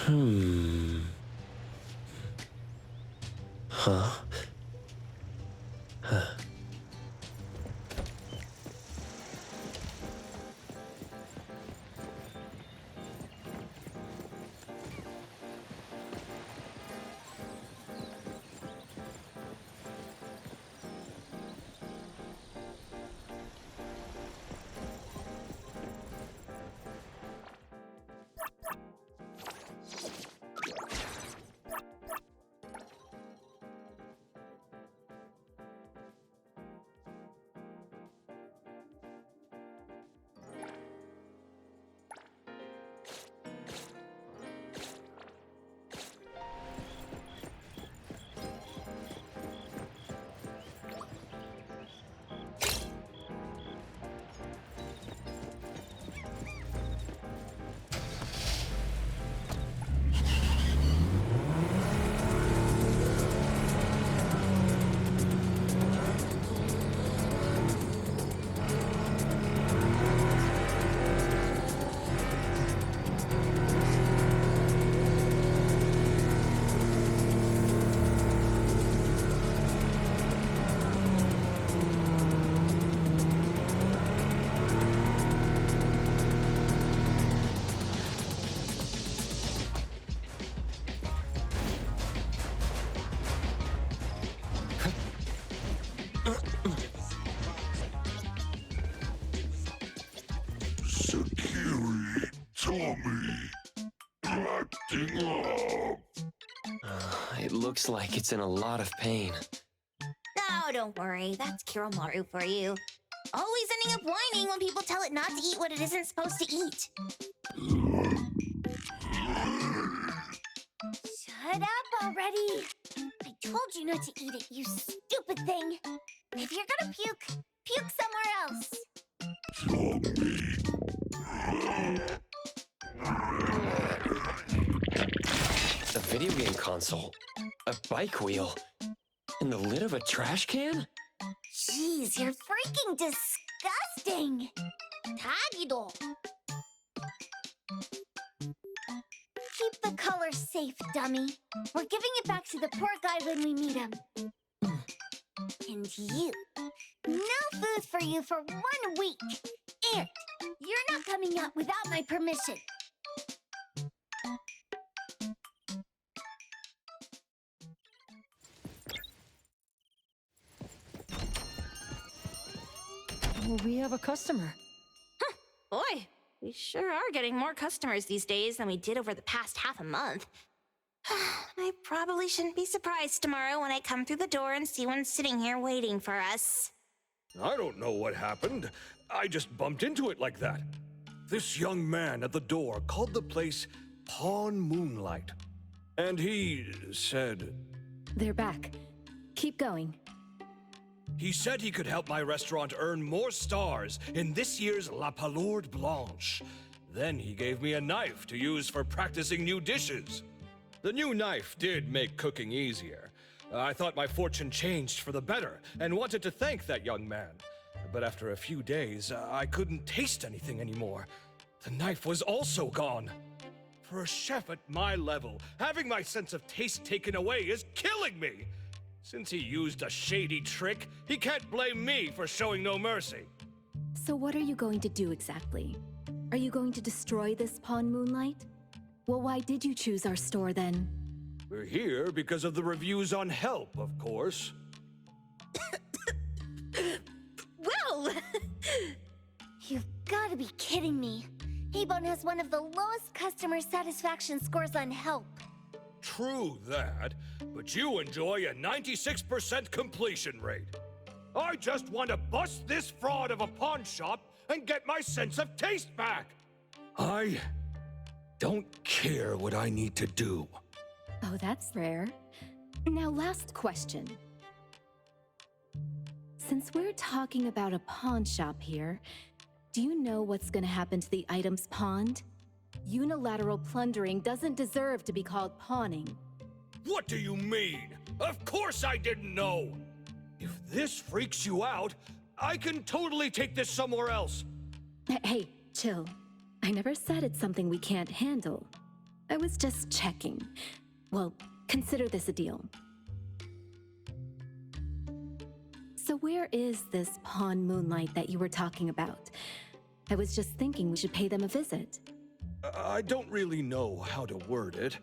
Hmm. Huh? Huh. Sakiri, Tommy, acting up. It looks like it's in a lot of pain. Oh, don't worry. That's Kiroumaru for you. Always ending up whining when people tell it not to eat what it isn't supposed to eat. Shut up already. I told you not to eat it, you stupid thing. If you're gonna puke, puke somewhere else. A video game console, a bike wheel, and the lid of a trash can? Jeez, you're freaking disgusting. Tagido. Keep the color safe, dummy. We're giving it back to the poor guy when we meet him. And you. No food for you for 1 week. And you're not coming out without my permission. We have a customer. Boy, we sure are getting more customers these days than we did over the past half a month. I probably shouldn't be surprised tomorrow when I come through the door and see one sitting here waiting for us. I don't know what happened. I just bumped into it like that. This young man at the door called the place Pawn Moonlight. And he said... They're back. Keep going. He said he could help my restaurant earn more stars in this year's La Palourde Blanche. Then he gave me a knife to use for practicing new dishes. The new knife did make cooking easier. I thought my fortune changed for the better and wanted to thank that young man. But after a few days, I couldn't taste anything anymore. The knife was also gone. For a chef at my level, having my sense of taste taken away is killing me. Since he used a shady trick, he can't blame me for showing no mercy. So what are you going to do exactly? Are you going to destroy this Pawn Moonlight? Well, why did you choose our store then? We're here because of the reviews on Help, of course. Well, you've got to be kidding me. Eibon has one of the lowest customer satisfaction scores on Help. True that, but you enjoy a 96% completion rate. I just want to bust this fraud of a pawn shop and get my sense of taste back. I don't care what I need to do. Oh, that's rare. Now, last question. Since we're talking about a pawn shop here, do you know what's gonna happen to the items pawned? Unilateral plundering doesn't deserve to be called pawning. What do you mean? Of course I didn't know! If this freaks you out, I can totally take this somewhere else. Hey, chill. I never said it's something we can't handle. I was just checking. Well, consider this a deal. So where is this Pawn Moonlight that you were talking about? I was just thinking we should pay them a visit. I don't really know how to word it,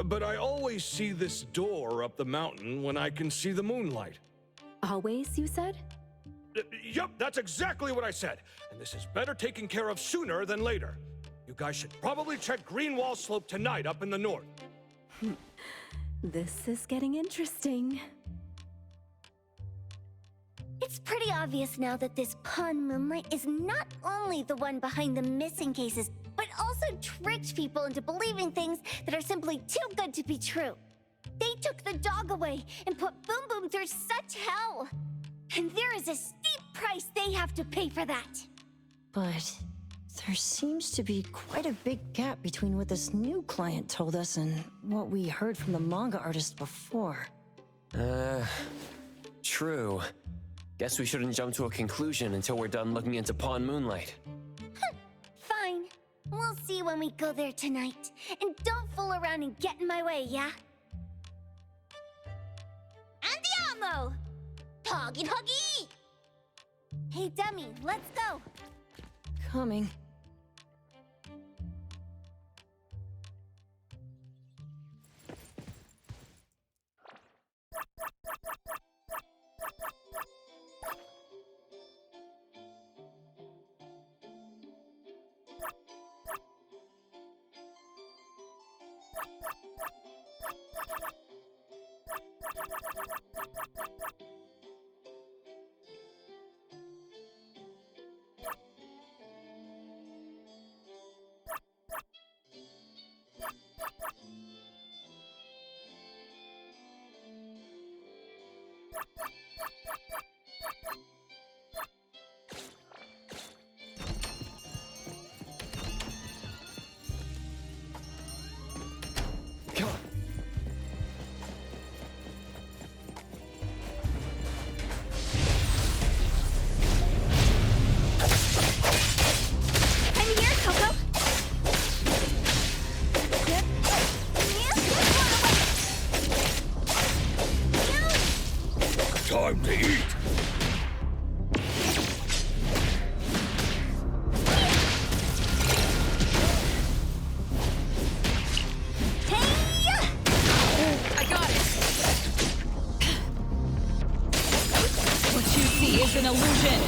but I always see this door up the mountain when I can see the moonlight. Always, you said? Yup, that's exactly what I said. And this is better taken care of sooner than later. You guys should probably check Greenwall Slope tonight up in the north. This is getting interesting. It's pretty obvious now that this Pawn Moonlight is not only the one behind the missing cases, but also tricked people into believing things that are simply too good to be true. They took the dog away and put Boom Boom through such hell. And there is a steep price they have to pay for that. But there seems to be quite a big gap between what this new client told us and what we heard from the manga artist before. True. Guess we shouldn't jump to a conclusion until we're done looking into Pawn Moonlight. Fine. We'll see when we go there tonight. And don't fool around and get in my way, yeah? Andiamo! Huggy huggy! Hey, dummy, let's go. Coming. Come on. I'm here, Coco. Time to eat. I got it! What you see is an illusion!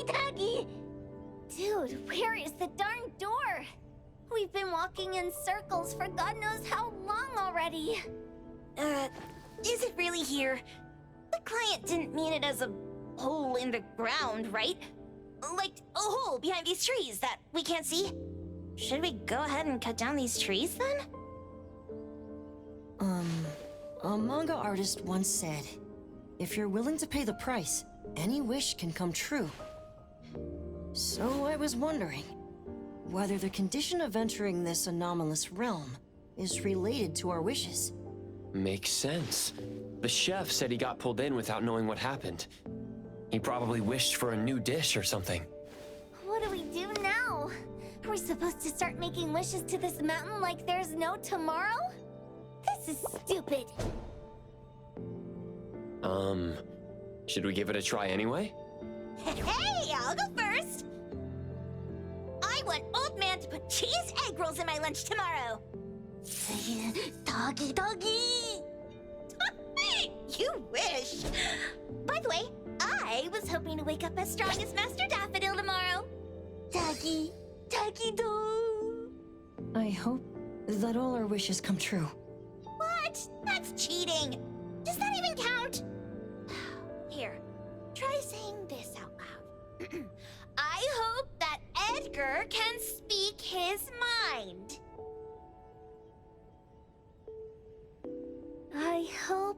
Taggy! Dude, where is the darn door? We've been walking in circles for God knows how long already. Is it really here? The client didn't mean it as a hole in the ground, right? Like a hole behind these trees that we can't see? Should we go ahead and cut down these trees then? A manga artist once said, if you're willing to pay the price, any wish can come true. So I was wondering whether the condition of entering this anomalous realm is related to our wishes. Makes sense. The chef said he got pulled in without knowing what happened. He probably wished for a new dish or something. What do we do now? Are we supposed to start making wishes to this mountain like there's no tomorrow? This is stupid. Should we give it a try anyway? Hey, I'll go first! I want Old Man to put cheese egg rolls in my lunch tomorrow! Doggy! You wish! By the way, I was hoping to wake up as strong as Master Daffodil tomorrow. Doggy do. I hope that all our wishes come true. What? That's cheating! Does that even count? Here, try saying this out loud. I hope that Edgar can speak his mind. I hope...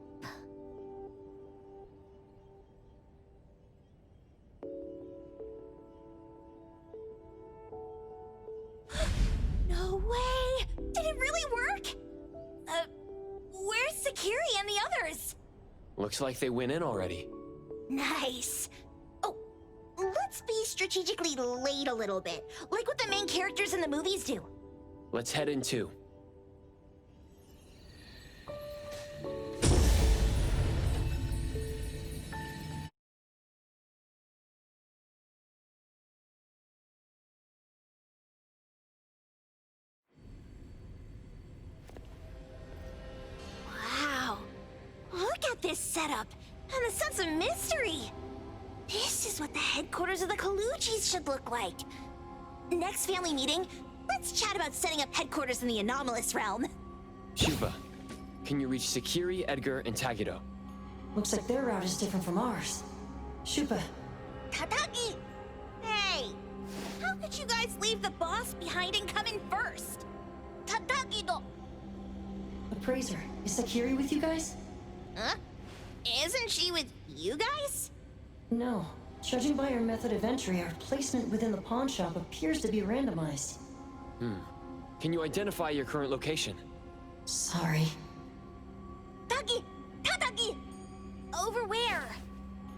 No way! Did it really work? Where's Sakiri and the others? Looks like they went in already. Nice. Oh, let's be strategically late a little bit, like what the main characters in the movies do. Let's head in too. Wow. Look at this setup and the sense of mystery. This is what the headquarters of the Kaluchis should look like. Next family meeting, let's chat about setting up headquarters in the anomalous realm. Shuba, can you reach Sakiri, Edgar, and Tagido? Looks like their route is different from ours. Shupa, Tadaki! Hey! How could you guys leave the boss behind and come in first? Tadaki-do! Appraiser, is Sakiri with you guys? Huh? Isn't she with you guys? No. Judging by our method of entry, our placement within the pawn shop appears to be randomized. Can you identify your current location? Sorry. Tadaki! Over where?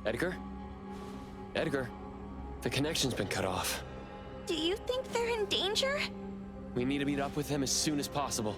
Edgar? Edgar, the connection's been cut off. Do you think they're in danger? We need to meet up with him as soon as possible.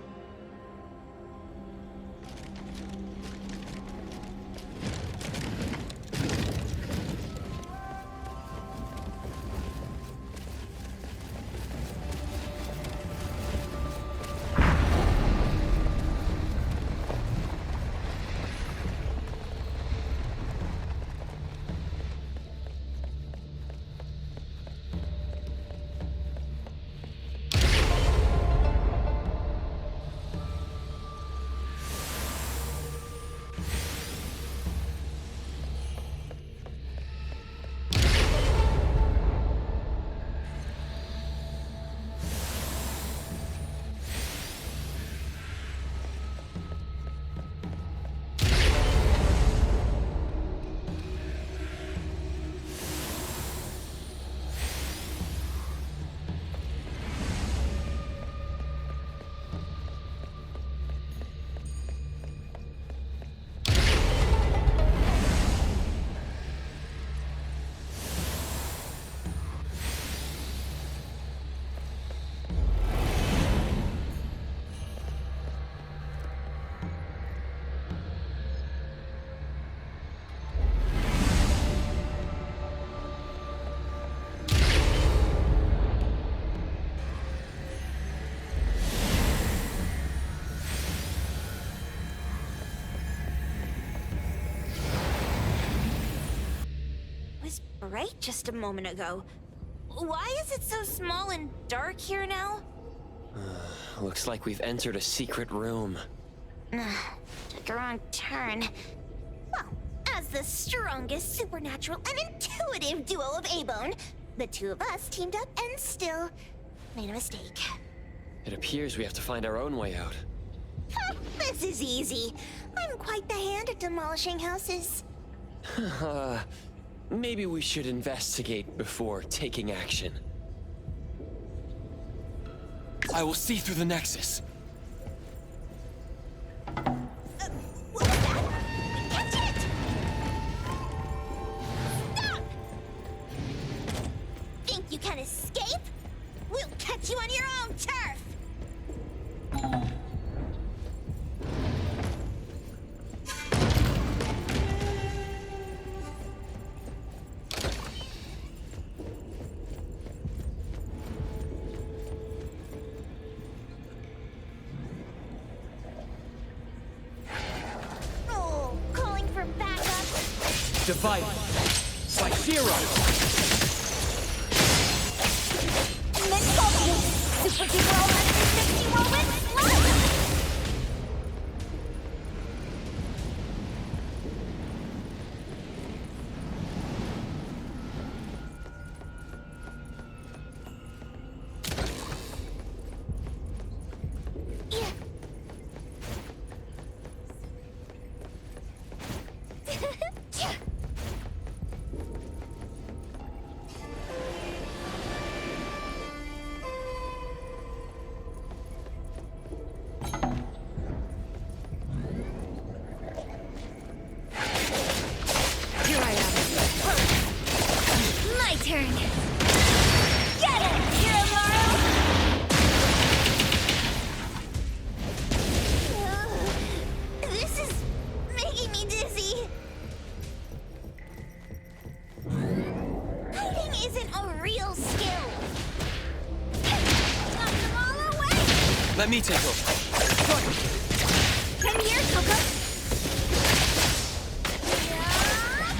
right just a moment ago. Why is it so small and dark here now? Looks like we've entered a secret room. Took a wrong turn. Well, as the strongest supernatural and intuitive duo of Eibon, the two of us teamed up and still made a mistake. It appears we have to find our own way out. This is easy. I'm quite the hand at demolishing houses. Maybe we should investigate before taking action. I will see through the Nexus. What was that? Catch it! Stop! Think you can escape? We'll catch you on your own turf! Oh, calling for backup. Divide by zero. Super duper 160 whirlwind slide! My turn. Get it, Kiroumaru! This is making me dizzy. Hiding isn't a real skill. Knock them all away! Let me take over. Come here, Coco.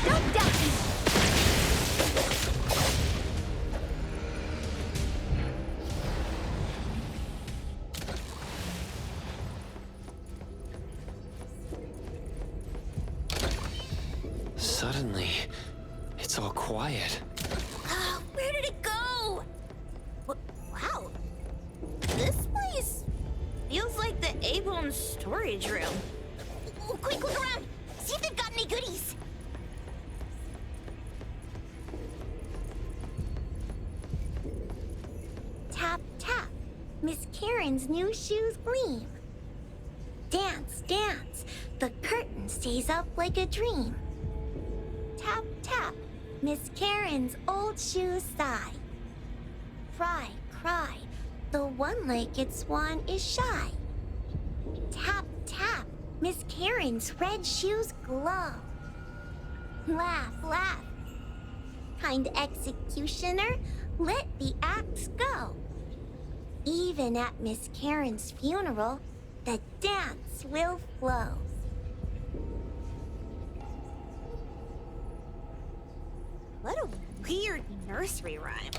Don't doubt me. Suddenly, it's all quiet. Where did it go? Wow. This place feels like the Eibon storage room. Quick, look around. See if they've got any goodies. Tap, tap. Miss Karen's new shoes gleam. Dance, dance. The curtain stays up like a dream. Tap, tap. Miss Karen's old shoes sigh. Cry, cry. The one-legged swan is shy. Tap, tap. Miss Karen's red shoes glow. Laugh, laugh. Kind executioner, let the axe go. Even at Miss Karen's funeral, the dance will flow. What a weird nursery rhyme.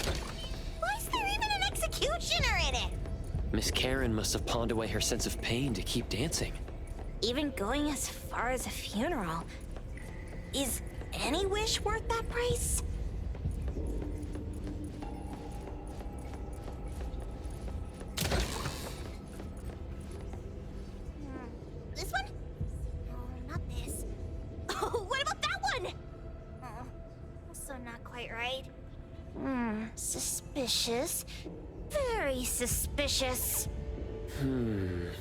Why is there even an executioner in it? Miss Karen must have pawned away her sense of pain to keep dancing. Even going as far as a funeral. Is any wish worth that price? This one? Oh, not this. Oh, what about that one? Oh, also not quite right. Suspicious. Very suspicious. In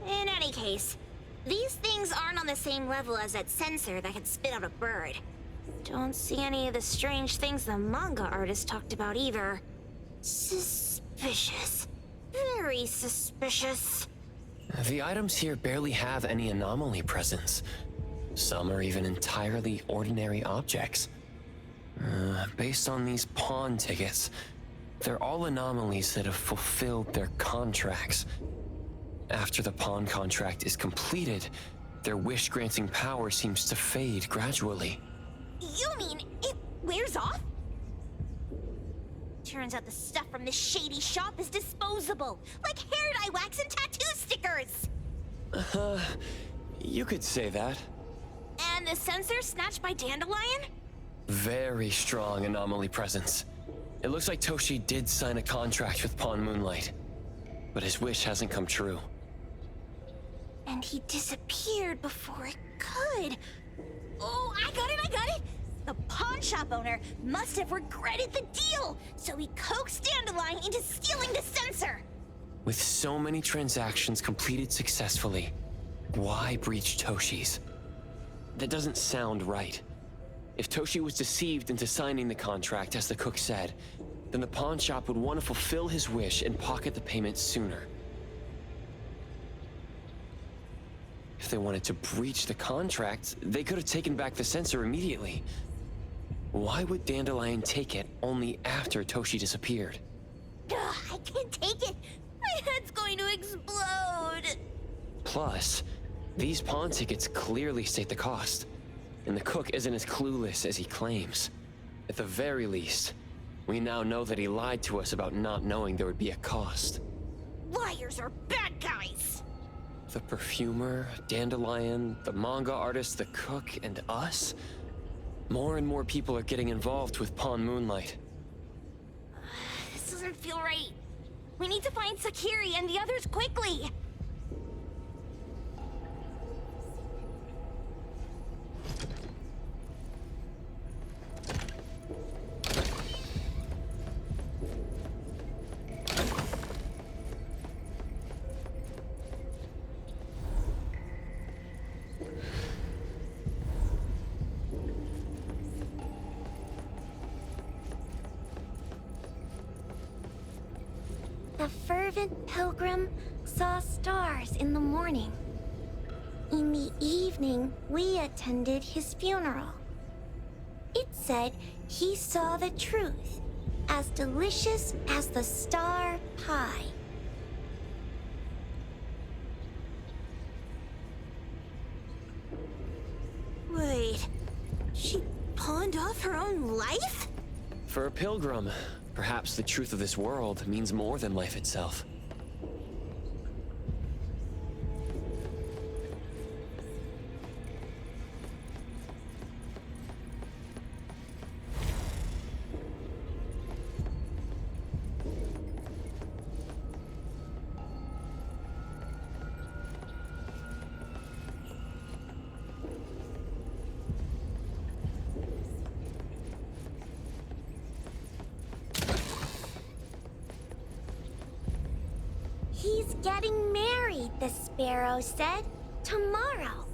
any case, these things aren't on the same level as that sensor that could spit out a bird. Don't see any of the strange things the manga artist talked about either. Suspicious. Very suspicious. The items here barely have any anomaly presence. Some are even entirely ordinary objects. Based on these pawn tickets, they're all anomalies that have fulfilled their contracts. After the pawn contract is completed, their wish-granting power seems to fade gradually. You mean it wears off? Turns out the stuff from this shady shop is disposable, like hair dye wax and tattoo stickers. You could say that. And the sensor snatched by Dandelion? Very strong anomaly presence. It looks like Toshi did sign a contract with Pawn Moonlight, but his wish hasn't come true. And he disappeared before it could. Oh, I got it! The pawn shop owner must have regretted the deal, so he coaxed Dandelion into stealing the sensor. With so many transactions completed successfully, why breach Toshi's? That doesn't sound right. If Toshi was deceived into signing the contract, as the cook said, then the pawn shop would want to fulfill his wish and pocket the payment sooner. If they wanted to breach the contract, they could have taken back the sensor immediately. Why would Dandelion take it only after Toshi disappeared? Ugh, I can't take it. My head's going to explode. Plus, these pawn tickets clearly state the cost, and the cook isn't as clueless as he claims. At the very least, we now know that he lied to us about not knowing there would be a cost. Liars are bad guys. The perfumer, Dandelion, the manga artist, the cook, and us? More and more people are getting involved with Pawn Moonlight. This doesn't feel right. We need to find Sakiri and the others quickly. The fervent pilgrim saw stars in the morning. In the evening, we attended his funeral. It said he saw the truth, as delicious as the star pie. Wait, she pawned off her own life? For a pilgrim, perhaps the truth of this world means more than life itself. He's getting married, the sparrow said. Tomorrow.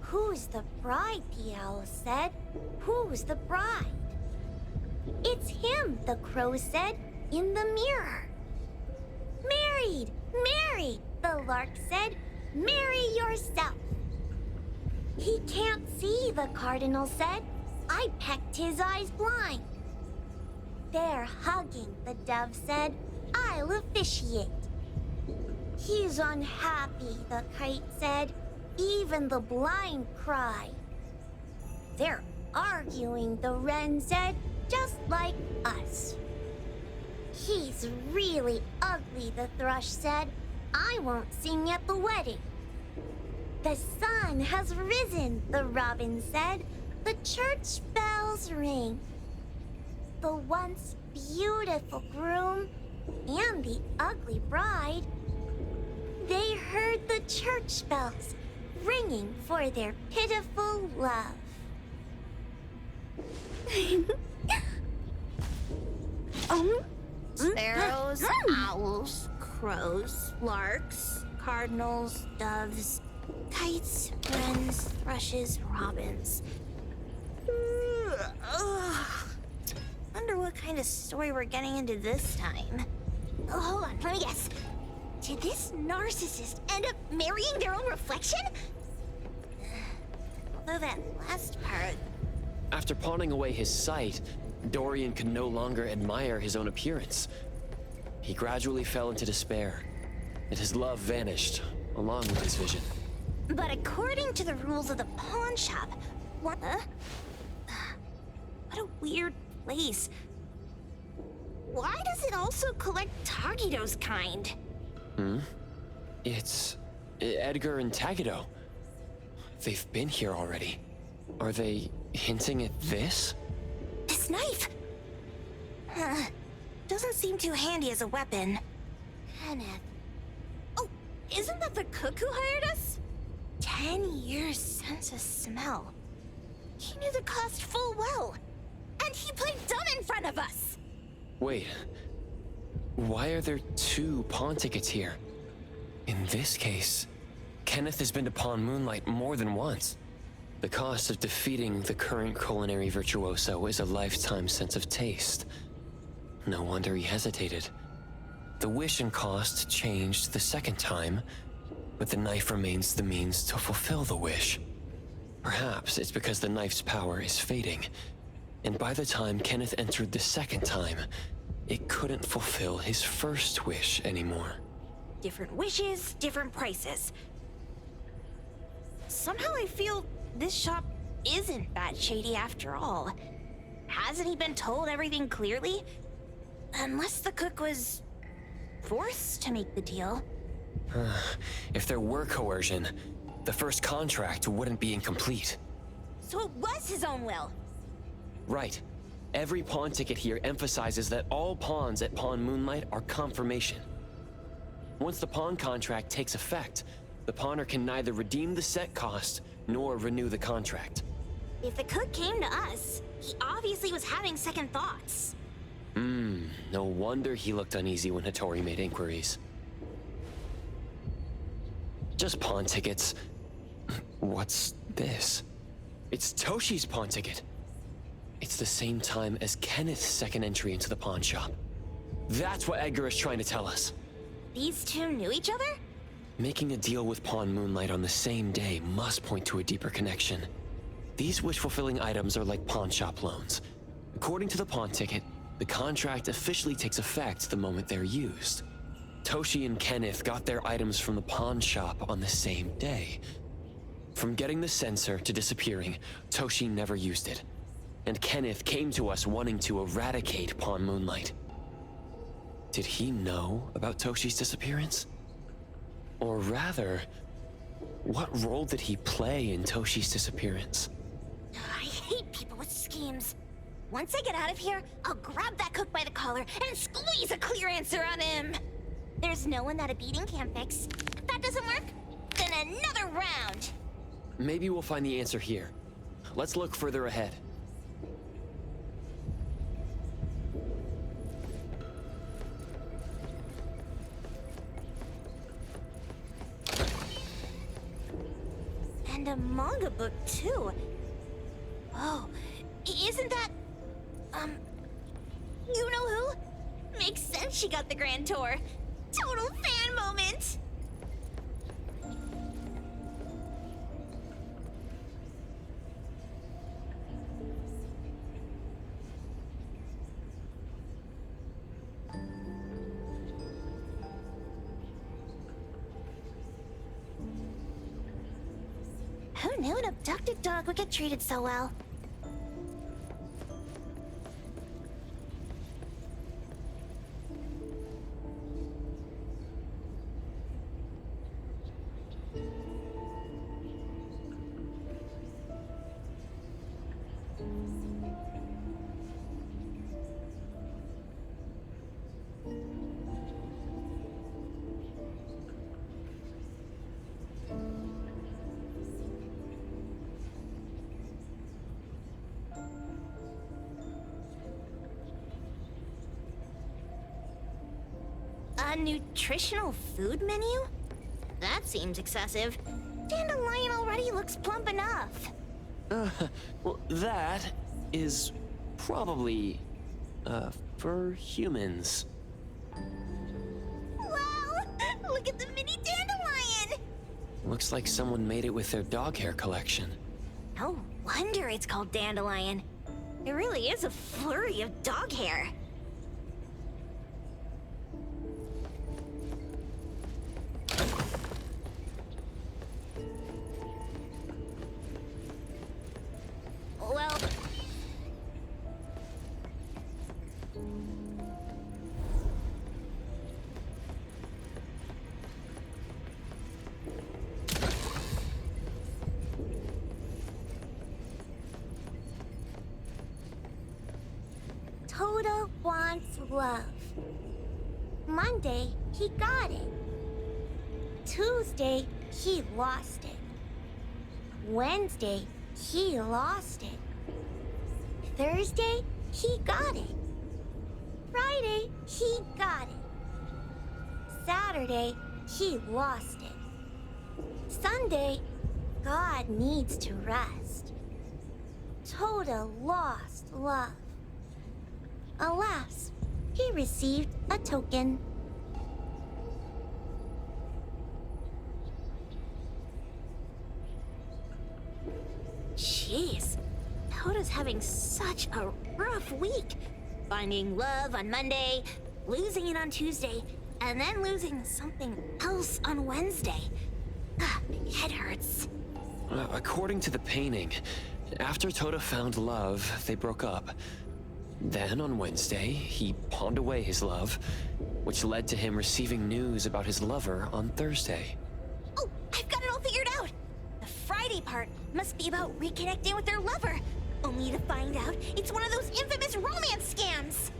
Who's the bride, the owl said. Who's the bride? It's him, the crow said, in the mirror. Married, married, the lark said. Marry yourself. He can't see, the cardinal said. I pecked his eyes blind. They're hugging, the dove said. I'll officiate. He's unhappy, the kite said. Even the blind cried. They're arguing, the wren said, just like us. He's really ugly, the thrush said. I won't sing at the wedding. The sun has risen, the robin said. The church bells ring. The once beautiful groom and the ugly bride, they heard the church bells ringing for their pitiful love. Sparrows, owls, crows, larks, cardinals, doves, kites, wrens, thrushes, robins. Wonder what kind of story we're getting into this time. Oh, hold on, let me guess. Did this narcissist end up marrying their own reflection? Although that last part... After pawning away his sight, Dorian could no longer admire his own appearance. He gradually fell into despair, and his love vanished, along with his vision. But according to the rules of the pawn shop, what? What a weird place. Why does it also collect Tagido's kind? It's Edgar and Tagido. They've been here already. Are they hinting at this? This knife! Doesn't seem too handy as a weapon. Kenneth. Oh, isn't that the cook who hired us? 10 years sense of smell. He knew the cost full well. And he played dumb in front of us! Wait. Why are there 2 pawn tickets here? In this case, Kenneth has been to Pawn Moonlight more than once. The cost of defeating the current culinary virtuoso is a lifetime sense of taste. No wonder he hesitated. The wish and cost changed the second time, but the knife remains the means to fulfill the wish. Perhaps it's because the knife's power is fading, and by the time Kenneth entered the second time, it couldn't fulfill his first wish anymore. Different wishes, different prices. Somehow I feel this shop isn't that shady after all. Hasn't he been told everything clearly? Unless the cook was forced to make the deal. If there were coercion, the first contract wouldn't be incomplete. So it was his own will. Right. Every pawn ticket here emphasizes that all pawns at Pawn Moonlight are confirmation. Once the pawn contract takes effect, the pawner can neither redeem the set cost nor renew the contract. If the cook came to us, he obviously was having second thoughts. No wonder he looked uneasy when Hattori made inquiries. Just pawn tickets. What's this? It's Toshi's pawn ticket. It's the same time as Kenneth's second entry into the pawn shop. That's what Edgar is trying to tell us. These 2 knew each other? Making a deal with Pawn Moonlight on the same day must point to a deeper connection. These wish-fulfilling items are like pawn shop loans. According to the pawn ticket, the contract officially takes effect the moment they're used. Toshi and Kenneth got their items from the pawn shop on the same day. From getting the sensor to disappearing, Toshi never used it. And Kenneth came to us wanting to eradicate Pawn Moonlight. Did he know about Toshi's disappearance? Or rather, what role did he play in Toshi's disappearance? I hate people with schemes. Once I get out of here, I'll grab that cook by the collar and squeeze a clear answer on him. There's no one that a beating can't fix. If that doesn't work, then another round. Maybe we'll find the answer here. Let's look further ahead. And a manga book, too. Oh, isn't that... you know who? Makes sense she got the grand tour. Total fan moment! Who knew an abducted dog would get treated so well? A nutritional food menu? That seems excessive. Dandelion already looks plump enough. Well, that is probably, for humans. Wow! Look at the mini dandelion! Looks like someone made it with their dog hair collection. No wonder it's called dandelion. It really is a flurry of dog hair. Well, love. Monday, he got it. Tuesday, he lost it. Wednesday, he lost it. Thursday, he got it. Friday, he got it. Saturday, he lost it. Sunday, God needs to rest. Toda lost love. Alas, he received a token. Jeez, Toda's having such a rough week. Finding love on Monday, losing it on Tuesday, and then losing something else on Wednesday. Head hurts. According to the painting, after Toda found love, they broke up. Then on Wednesday, he pawned away his love, which led to him receiving news about his lover on Thursday. Oh, I've got it all figured out! The Friday part must be about reconnecting with their lover, only to find out it's one of those infamous romance scams!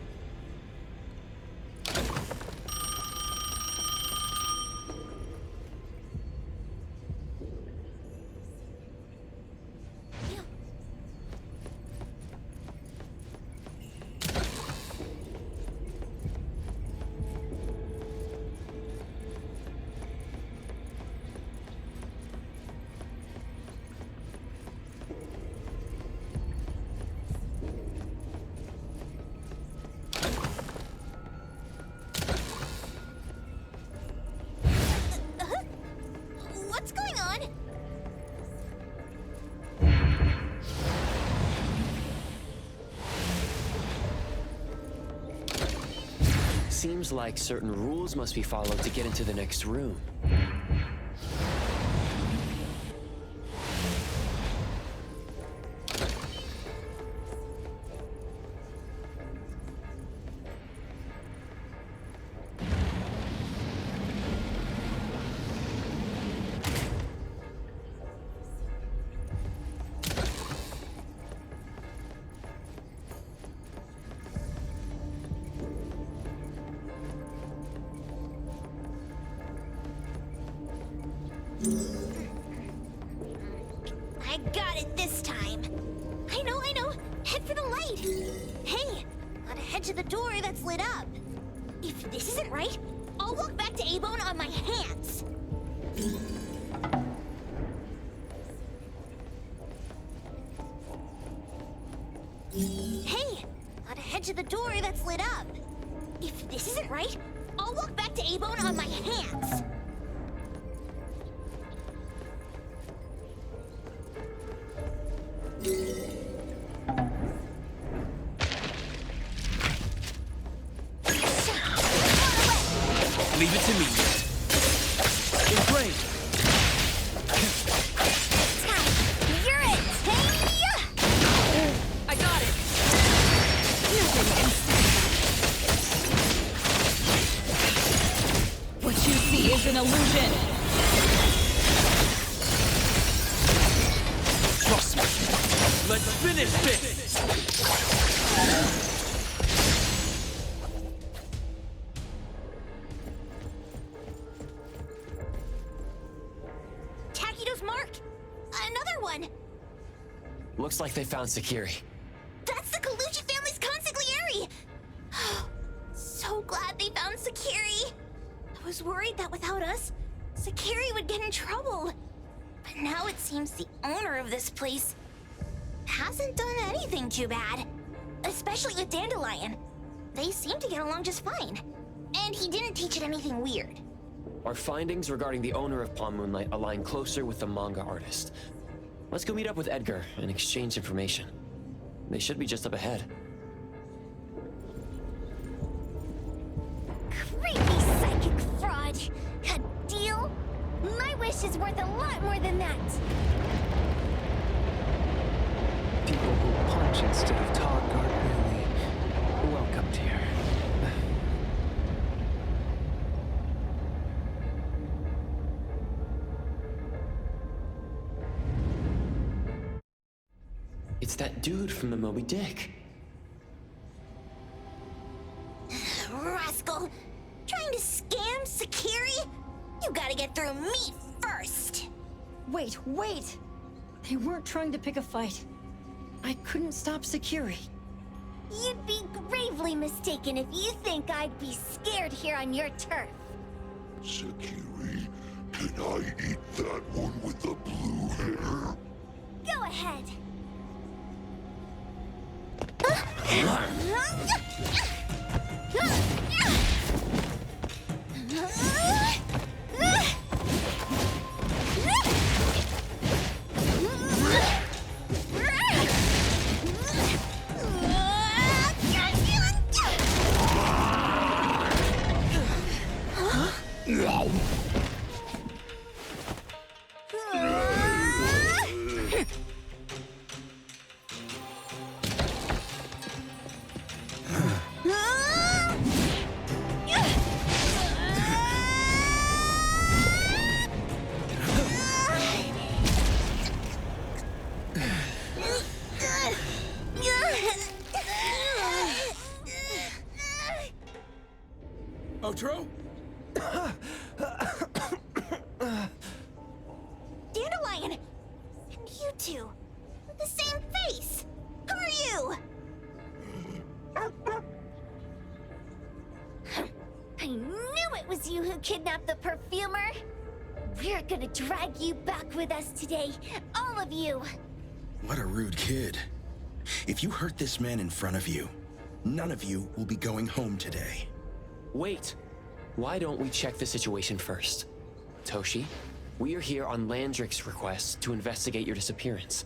What's going on? Seems like certain rules must be followed to get into the next room. I got it this time. I know. Head for the light. Hey, gotta head to the door that's lit up. If this isn't right, I'll walk back to Eibon on my hands. Hey, gotta head to the door that's lit up. If this isn't right, I'll walk back to Eibon on my hands. Leave it to me. Inflame. You're it! Hey! I got it. What you see is an illusion. Trust me. Let's finish this. Takido's mark! Another one! Looks like they found Sakiri. That's the Colucci family's consigliere! So glad they found Sakiri! I was worried that without us, Sakiri would get in trouble. But now it seems the owner of this place hasn't done anything too bad. Especially with Dandelion. They seem to get along just fine. And he didn't teach it anything weird. Our findings regarding the owner of Palm Moonlight align closer with the Manga Artist. Let's go meet up with Edgar and exchange information. They should be just up ahead. Creepy psychic fraud. A deal? My wish is worth a lot more than that. People who punch instead of talk aren't really welcomed here. It's that dude from the Moby Dick. get through me first! Wait! They weren't trying to pick a fight. I couldn't stop Sakiri. You'd be gravely mistaken if you think I'd be scared here on your turf. Sakiri, can I eat that one with the blue hair? Go ahead. Outro? Dandelion! And you two, with the same face! Who are you? I knew it was you who kidnapped the perfumer. We're gonna drag you back with us today, all of you. What a rude kid. If you hurt this man in front of you, none of you will be going home today. Wait! Why don't we check the situation first? Toshi, we are here on Landrick's request to investigate your disappearance.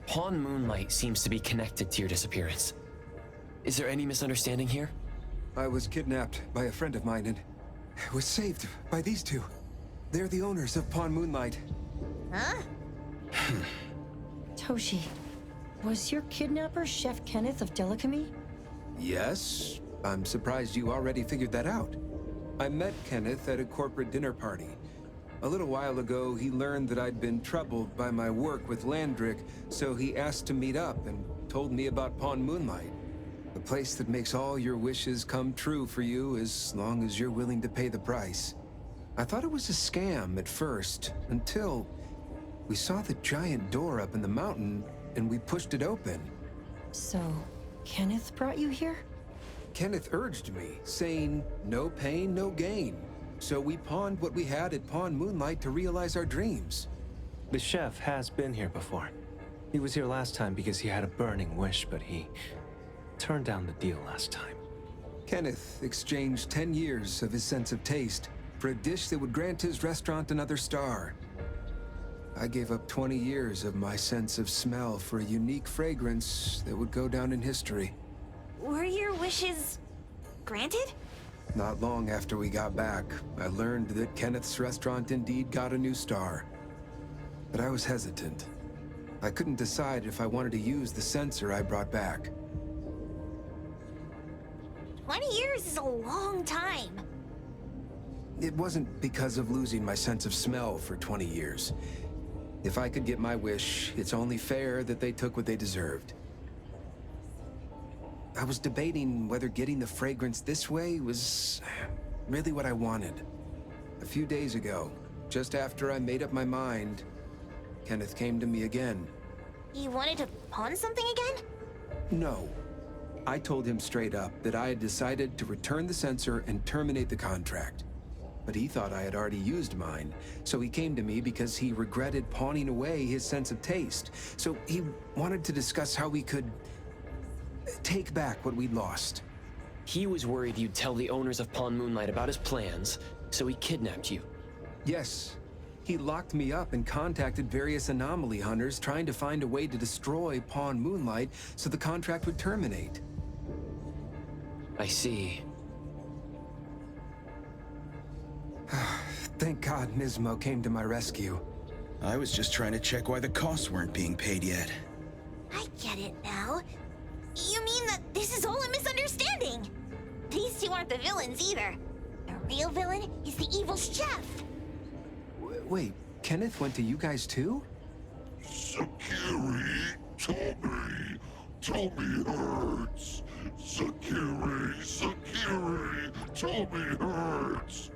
Pawn Moonlight seems to be connected to your disappearance. Is there any misunderstanding here? I was kidnapped by a friend of mine and was saved by these two. They're the owners of Pawn Moonlight. Huh? Toshi, was your kidnapper Chef Kenneth of Delicamy? Yes? I'm surprised you already figured that out. I met Kenneth at a corporate dinner party. A little while ago, he learned that I'd been troubled by my work with Landrick, so he asked to meet up and told me about Pawn Moonlight. The place that makes all your wishes come true for you as long as you're willing to pay the price. I thought it was a scam at first, until we saw the giant door up in the mountain and we pushed it open. So, Kenneth brought you here? Kenneth urged me, saying, no pain, no gain. So we pawned what we had at Pawn Moonlight to realize our dreams. The chef has been here before. He was here last time because he had a burning wish, but he turned down the deal last time. Kenneth exchanged 10 years of his sense of taste for a dish that would grant his restaurant another star. I gave up 20 years of my sense of smell for a unique fragrance that would go down in history. Were your wishes granted? Not long after we got back, I learned that Kenneth's restaurant indeed got a new star. But I was hesitant. I couldn't decide if I wanted to use the sensor I brought back. 20 years is a long time. It wasn't because of losing my sense of smell for 20 years. If I could get my wish, it's only fair that they took what they deserved. I was debating whether getting the fragrance this way was really what I wanted. A few days ago, just after I made up my mind, Kenneth came to me again. You wanted to pawn something again? No. I told him straight up that I had decided to return the sensor and terminate the contract. But he thought I had already used mine, so he came to me because he regretted pawning away his sense of taste. So he wanted to discuss how we could take back what we'd lost. He was worried you'd tell the owners of Pawn Moonlight about his plans, so he kidnapped you. Yes. He locked me up and contacted various anomaly hunters trying to find a way to destroy Pawn Moonlight so the contract would terminate. I see. Thank God Nismo came to my rescue. I was just trying to check why the costs weren't being paid yet. I get it now. You mean that this is all a misunderstanding? These two aren't the villains either. The real villain is the evil chef. Wait, Kenneth went to you guys too? Sakiri, Tommy hurts. Sakiri, Tommy hurts.